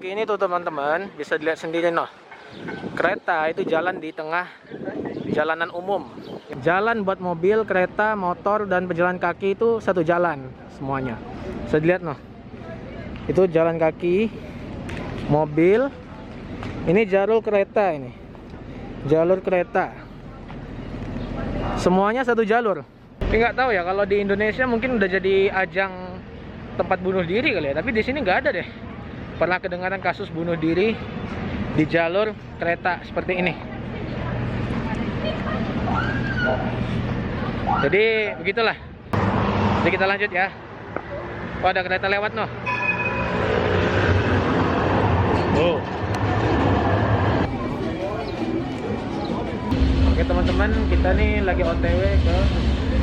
kaki ini tuh teman-teman, bisa dilihat sendiri noh. Kereta itu jalan di tengah jalanan umum. Jalan buat mobil, kereta, motor, dan pejalan kaki itu satu jalan semuanya. Bisa dilihat noh. Itu jalan kaki, mobil. Ini jalur kereta ini. Jalur kereta. Semuanya satu jalur. Tapi nggak tahu ya, kalau di Indonesia mungkin udah jadi ajang tempat bunuh diri kali ya. Tapi di sini nggak ada deh. Pernah kedengaran kasus bunuh diri di jalur kereta seperti ini. Jadi begitulah. Jadi kita lanjut ya. Oh, ada kereta lewat noh. Oh. Oke teman-teman, kita nih lagi OTW ke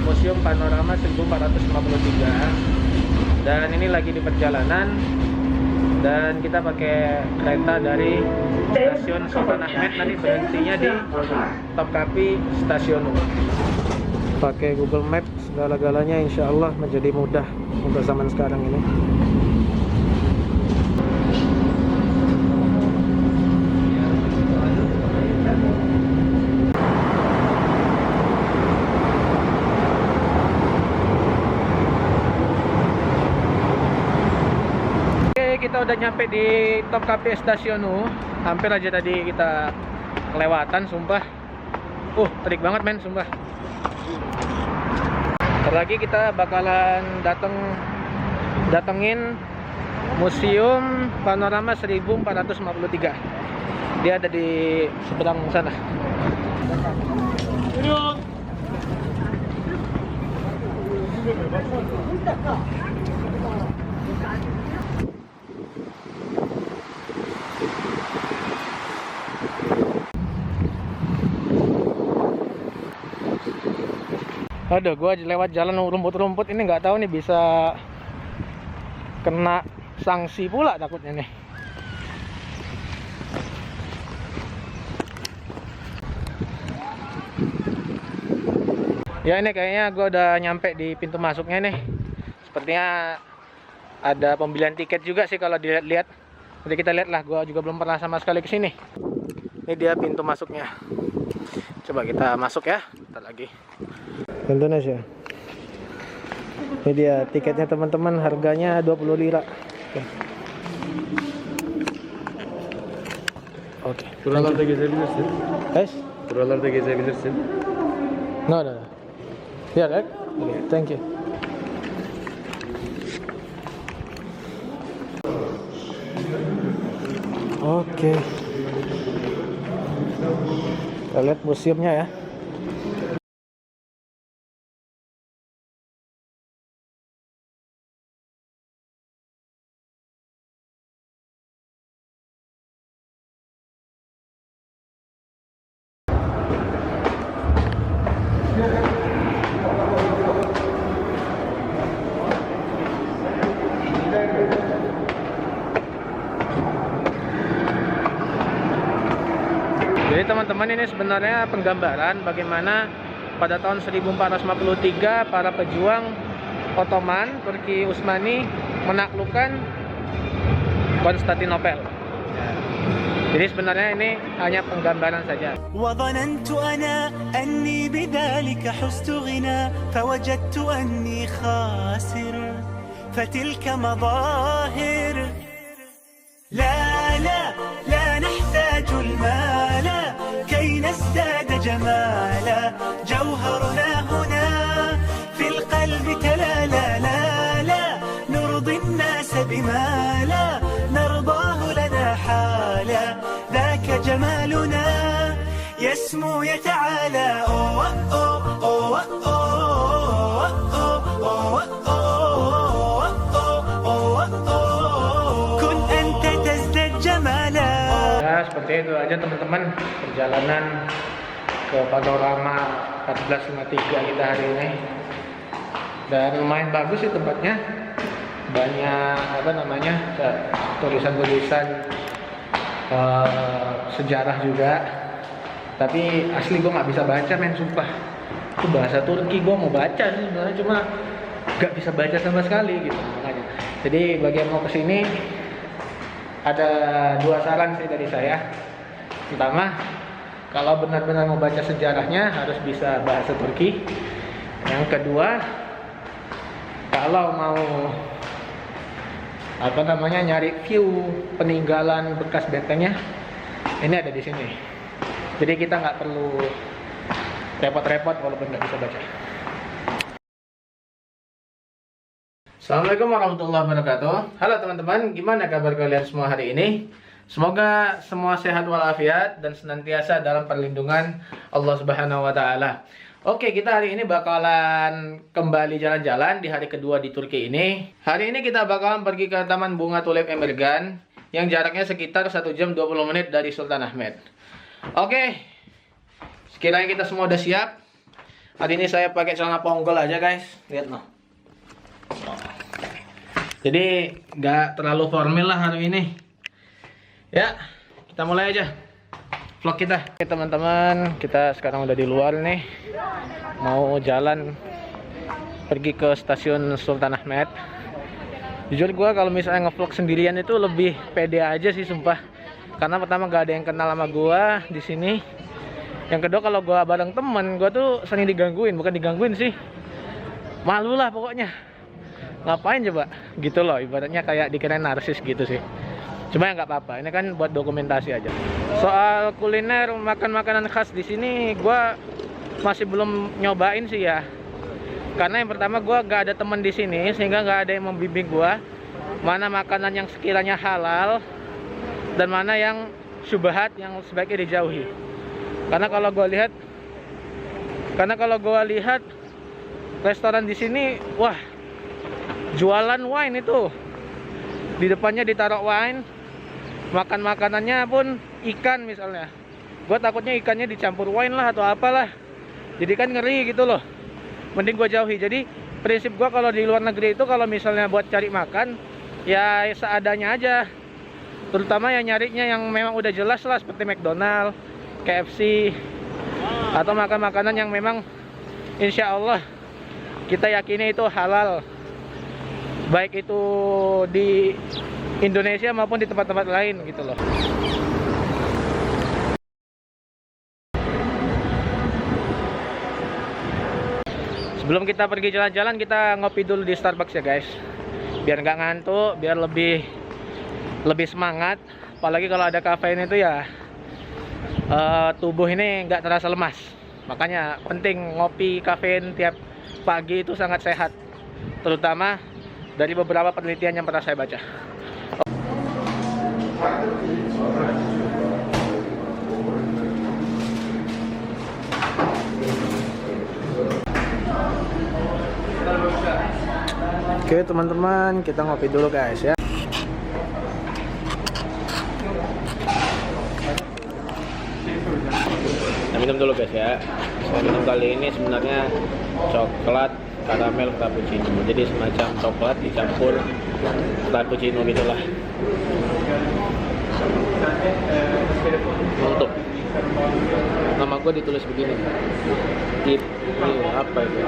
Museum Panorama 1453. Dan ini lagi di perjalanan. Dan kita pakai kereta dari stasiun Sultanahmet, nanti berhentinya di Topkapi Stasiun. Pakai Google Maps segala-galanya insya Allah menjadi mudah untuk zaman sekarang ini. Kita udah nyampe di Topkapi Stasiun. Hampir aja tadi kita kelewatan, sumpah. Terik banget men, sumpah. Ntar lagi kita bakalan datengin Museum Panorama 1453. Dia ada di seberang sana. Aduh, gua lewat jalan rumput-rumput ini nggak tahu nih, bisa kena sanksi pula takutnya nih. Ya ini kayaknya gua udah nyampe di pintu masuknya nih. Sepertinya ada pembelian tiket juga sih kalau dilihat-lihat. Jadi kita lihat lah, gua juga belum pernah sama sekali ke sini. Ini dia pintu masuknya. Coba kita masuk ya, bentar lagi. Indonesia. Ini dia tiketnya teman-teman, harganya 20 lira. Oke. Buralarda gezebilirsin. Guys? Buralarda gezebilirsin. No. Yeah, right? Okay, thank you. Oke. Kita lihat museumnya ya. Jadi teman-teman, ini sebenarnya penggambaran bagaimana pada tahun 1453 para pejuang Ottoman, Turki Utsmani menaklukkan Konstantinopel. Jadi sebenarnya ini hanya penggambaran saja. وظننت أنا أني بذلك حزت غنى فوجدت أني خاسر فتلك مظاهر لا لا لا نحتاج المال كي نزداد جمالا جوهرنا هنا في القلب تلالا لا لا نرضي الناس بما لا نرضاه لنا حالا ذاك جمالنا يسمو يتعالى كن أنت تزداد جمالا. Ya seperti itu aja teman-teman perjalanan ke Panorama 1453 kita hari ini. Dan lumayan bagus sih tempatnya. Banyak tulisan-tulisan sejarah juga. Tapi asli gue nggak bisa baca men, sumpah. Itu bahasa Turki, gue mau baca sih sebenarnya, cuma nggak bisa baca sama sekali gitu makanya. Jadi bagi yang mau kesini ada dua saran sih dari saya. Pertama, kalau benar-benar mau baca sejarahnya harus bisa bahasa Turki. Yang kedua, kalau mau nyari view peninggalan bekas bentengnya, ini ada di sini. Jadi kita nggak perlu repot-repot walaupun nggak bisa baca. Assalamualaikum warahmatullahi wabarakatuh. Halo teman-teman, gimana kabar kalian semua hari ini? Semoga semua sehat walafiat dan senantiasa dalam perlindungan Allah Subhanahu wa taala. Oke, kita hari ini bakalan kembali jalan-jalan di hari kedua di Turki ini. Hari ini kita bakalan pergi ke Taman Bunga Tulip Emirgan yang jaraknya sekitar 1 jam 20 menit dari Sultan Ahmet. Oke, sekiranya kita semua udah siap. Hari ini saya pakai celana ponggol aja guys, lihat noh. Jadi nggak terlalu formal lah hari ini. Ya, kita mulai aja vlog kita. Oke teman-teman, kita sekarang udah di luar nih, mau jalan pergi ke stasiun Sultan Ahmet. Jujur gue kalau misalnya ngevlog sendirian itu lebih pede aja sih sumpah, karena pertama gak ada yang kenal sama gue di sini. Yang kedua kalau gue bareng temen, gue tuh sering digangguin, bukan digangguin sih, malu lah pokoknya. Ngapain coba gitu loh, ibaratnya kayak dikirain narsis gitu sih. Cuma ya nggak apa-apa, ini kan buat dokumentasi aja. Soal kuliner, makan makanan khas di sini, gue masih belum nyobain sih ya. Karena yang pertama gue nggak ada temen di sini, sehingga nggak ada yang membimbing gue mana makanan yang sekiranya halal dan mana yang syubhat yang sebaiknya dijauhi. Karena kalau gue lihat restoran di sini, wah, jualan wine itu di depannya ditaruh wine. Makan makanannya pun ikan misalnya. Gue takutnya ikannya dicampur wine lah atau apalah. Jadi kan ngeri gitu loh. Mending gue jauhi. Jadi prinsip gue kalau di luar negeri itu kalau misalnya buat cari makan ya seadanya aja. Terutama yang nyarinya yang memang udah jelas lah, seperti McDonald, KFC, atau makan makanan yang memang insya Allah kita yakini itu halal, baik itu di Indonesia maupun di tempat-tempat lain gitu loh. Sebelum kita pergi jalan-jalan, kita ngopi dulu di Starbucks ya guys, biar nggak ngantuk, biar lebih semangat. Apalagi kalau ada kafein itu ya tubuh ini nggak terasa lemas. Makanya penting ngopi kafein tiap pagi itu sangat sehat, terutama dari beberapa penelitian yang pernah saya baca. Oke teman-teman, kita ngopi dulu guys ya. Kita minum dulu guys ya. Saya minum kali ini sebenarnya coklat karamel frappuccino, jadi semacam coklat dicampur frappuccino gitulah. Untuk nama gue ditulis begini, Ip New, apa itu?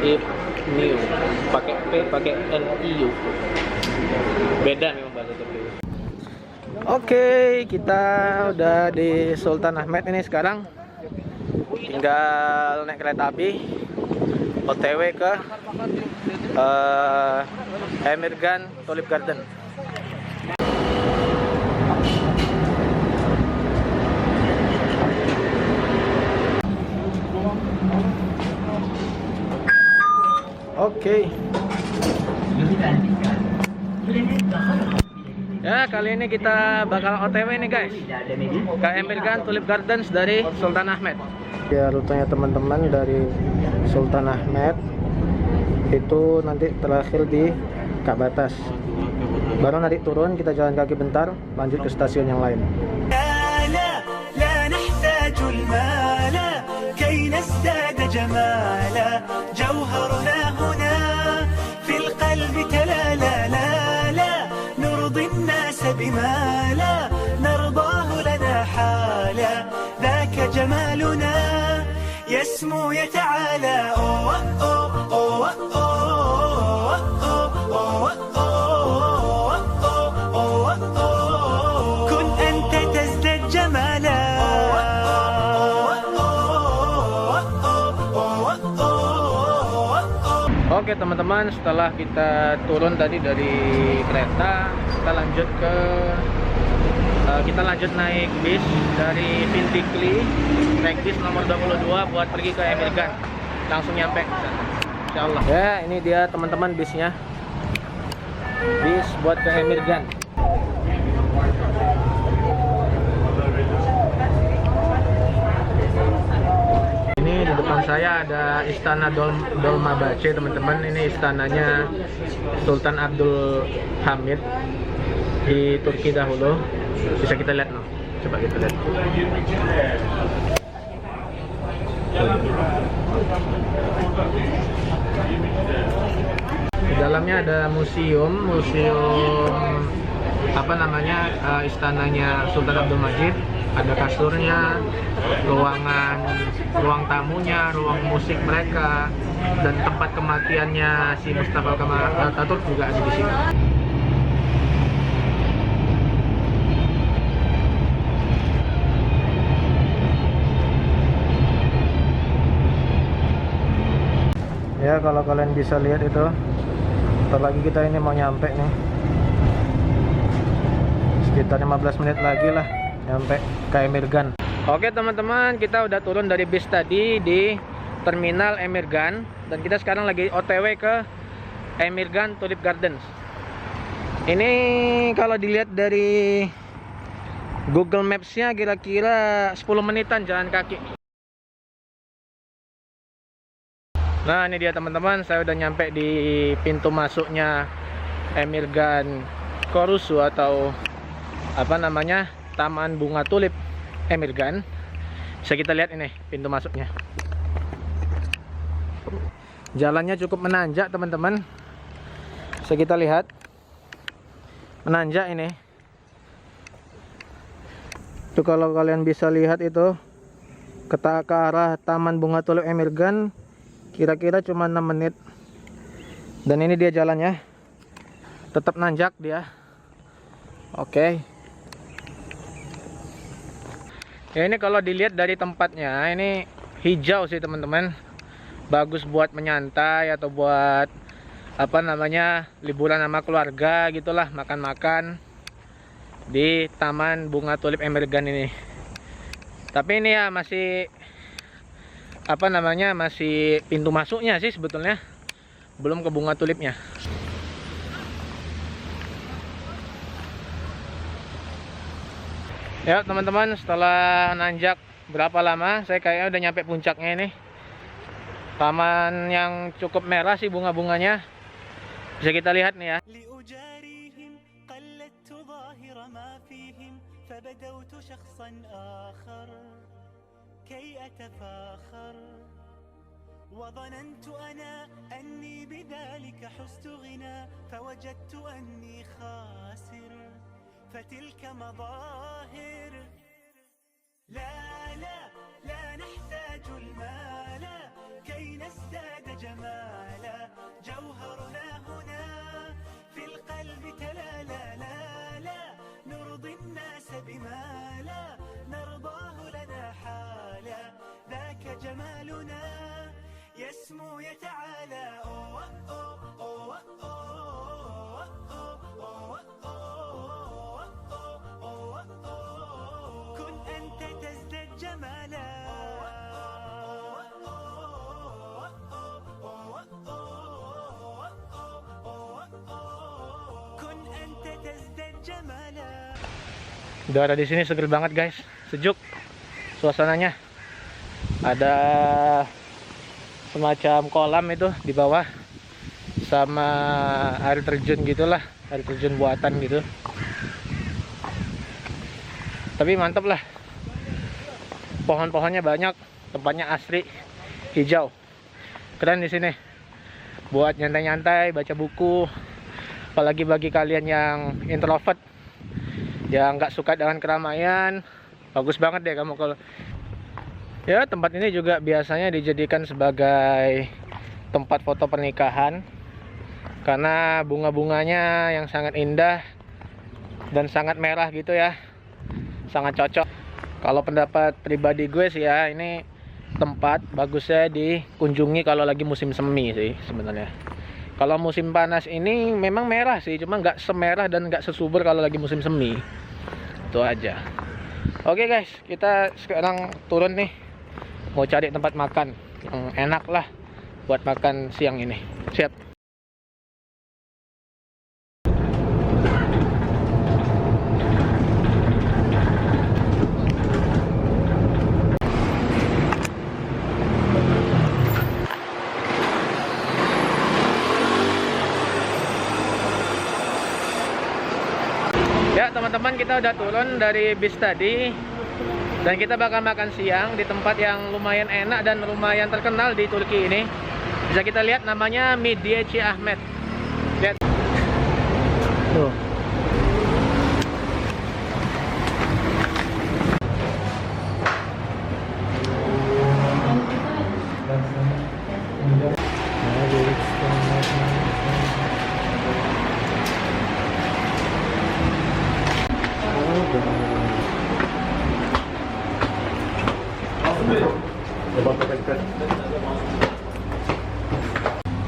Ip New, pakai P, pakai N, I, U. Beda memang bahasa Turki. Oke, kita udah di Sultan Ahmet ini sekarang. Tinggal naik kereta api OTW ke Emirgan Tulip Garden. Oke. Ya, kali ini kita bakal OTW nih guys, ke Emirgan Tulip Gardens dari Sultan Ahmet. Ya, rutenya teman-teman dari Sultan Ahmet itu nanti terakhir di Kak Batas. Baru nanti turun, kita jalan kaki bentar, lanjut ke stasiun yang lain. يسمو يتعالى teman-teman, setelah kita turun tadi dari kereta, kita lanjut naik bis dari Pintikli, naik bis nomor 22 buat pergi ke Emirgan. Langsung nyampe insyaallah. Ya, ini dia teman-teman bisnya. Bis buat ke Emirgan. Ini di depan saya ada Istana Dolmabahce, teman-teman. Ini istananya Sultan Abdul Hamid di Turki dahulu. Bisa kita lihat loh. Coba kita lihat. Di dalamnya ada museum apa namanya, istananya Sultan Abdul Majid. Ada kasurnya, ruang tamunya, ruang musik mereka, dan tempat kematiannya si Mustafa Kemal Atatürk juga ada di sini. Ya, kalau kalian bisa lihat itu, bentar lagi kita ini mau nyampe nih. Sekitar 15 menit lagi lah nyampe ke Emirgan. Oke teman-teman, kita udah turun dari bis tadi di terminal Emirgan, dan kita sekarang lagi OTW ke Emirgan Tulip Gardens. Ini kalau dilihat dari Google Maps-nya kira-kira 10 menitan jalan kaki. Nah, ini dia teman-teman, saya udah nyampe di pintu masuknya Emirgan Korusu, atau apa namanya, Taman Bunga Tulip Emirgan. Bisa kita lihat ini pintu masuknya. Jalannya cukup menanjak teman-teman. Bisa kita lihat, menanjak ini. Itu kalau kalian bisa lihat itu ke arah Taman Bunga Tulip Emirgan kira-kira cuma 6 menit. Dan ini dia jalannya, tetap nanjak dia. Oke. Ya, ini kalau dilihat dari tempatnya, ini hijau sih teman-teman. Bagus buat menyantai atau buat apa namanya, liburan sama keluarga gitulah, makan-makan di Taman Bunga Tulip Emirgan ini. Tapi ini ya masih apa namanya, masih pintu masuknya sih sebetulnya, belum ke bunga tulipnya. Ya teman-teman, setelah nanjak berapa lama, saya kayaknya udah nyampe puncaknya ini. Taman yang cukup merah sih bunga-bunganya. Bisa kita lihat nih ya. وظننت أنا أني بذلك حزت غنى فوجدت أني خاسر فتلك مظاهر لا لا لا نحتاج المال كي نزداد جمالا جوهرنا هنا في القلب تلالا لا لا نرضي الناس بما لا نرضاه لنا حالا ذاك جمالنا يسمو يتعالى كن أنت تزداد جمالا كن أنت تزداد جمالا. Udara di sini seger banget guys, sejuk suasananya. Ada semacam kolam itu di bawah, sama air terjun gitulah, air terjun buatan gitu. Tapi mantap lah, pohon-pohonnya banyak, tempatnya asri, hijau, keren di sini buat nyantai-nyantai, baca buku. Apalagi bagi kalian yang introvert, yang nggak suka dengan keramaian, bagus banget deh kamu kalau. Ya, tempat ini juga biasanya dijadikan sebagai tempat foto pernikahan karena bunga-bunganya yang sangat indah dan sangat merah gitu ya. Sangat cocok. Kalau pendapat pribadi gue sih ya, ini tempat bagusnya dikunjungi kalau lagi musim semi sih sebenarnya. Kalau musim panas ini memang merah sih, cuma nggak semerah dan nggak sesubur kalau lagi musim semi. Itu aja. Oke guys, kita sekarang turun nih, mau cari tempat makan yang enak lah buat makan siang ini. Siap. Ya teman-teman, kita udah turun dari bis tadi dan kita bakal makan siang di tempat yang lumayan enak dan lumayan terkenal di Turki ini. Bisa kita lihat namanya Midiyeci Ahmet. Lihat. Tuh.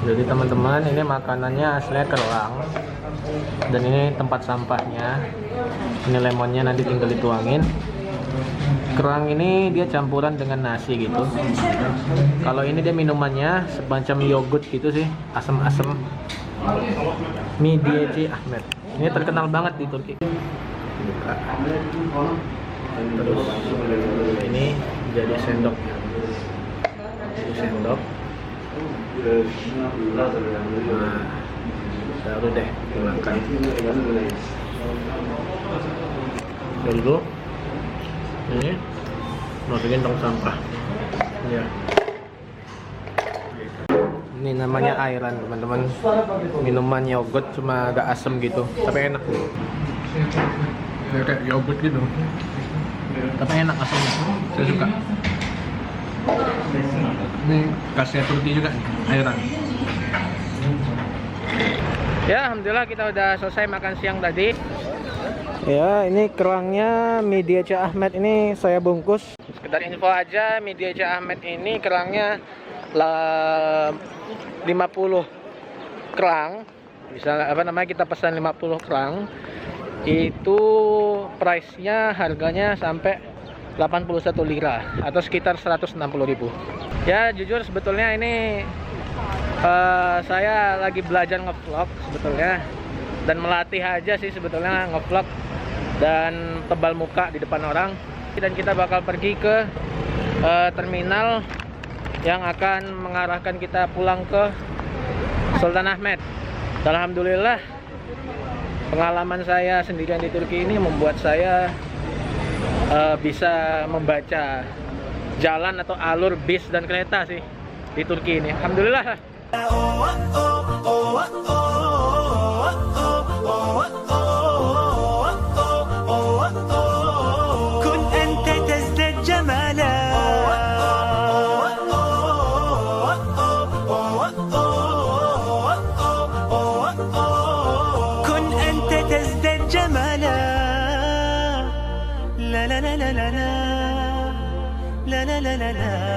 Jadi teman-teman, ini makanannya aslinya kerang dan ini tempat sampahnya. Ini lemonnya nanti tinggal dituangin. Kerang ini dia campuran dengan nasi gitu. Kalau ini dia minumannya semacam yogurt gitu sih, asam-asam. Midiyeci Ahmet. Ini terkenal banget di Turki. Buka. Terus ini jadi sendoknya. Ini sendok. Nah, baru deh dimakan dulu. Ini masukin tong sampah ya. Ini namanya airan teman-teman, minuman yogurt cuma agak asem gitu tapi enak nih. Kayak yogurt gitu tapi enak asamnya, saya suka. Ini khasnya Turki juga nih, airan. Ya, alhamdulillah kita udah selesai makan siang tadi. Ya, ini kerangnya Midiyeci Ahmet ini saya bungkus. Sekedar info aja, Midiyeci Ahmet ini kerangnya 50 kerang. Bisa apa namanya, kita pesan 50 kerang. Itu price-nya harganya sampai 81 lira atau sekitar 160.000. Ya jujur sebetulnya ini saya lagi belajar ngevlog sebetulnya, dan melatih aja sih sebetulnya ngevlog dan tebal muka di depan orang. Dan kita bakal pergi ke terminal yang akan mengarahkan kita pulang ke Sultan Ahmet. Alhamdulillah pengalaman saya sendirian di Turki ini membuat saya bisa membaca jalan atau alur bis dan kereta sih di Turki ini. Alhamdulillah. كن أنت تزداد جمالا كن أنت تزداد جمالا لا لا لا لا لا لا لا لا لا لا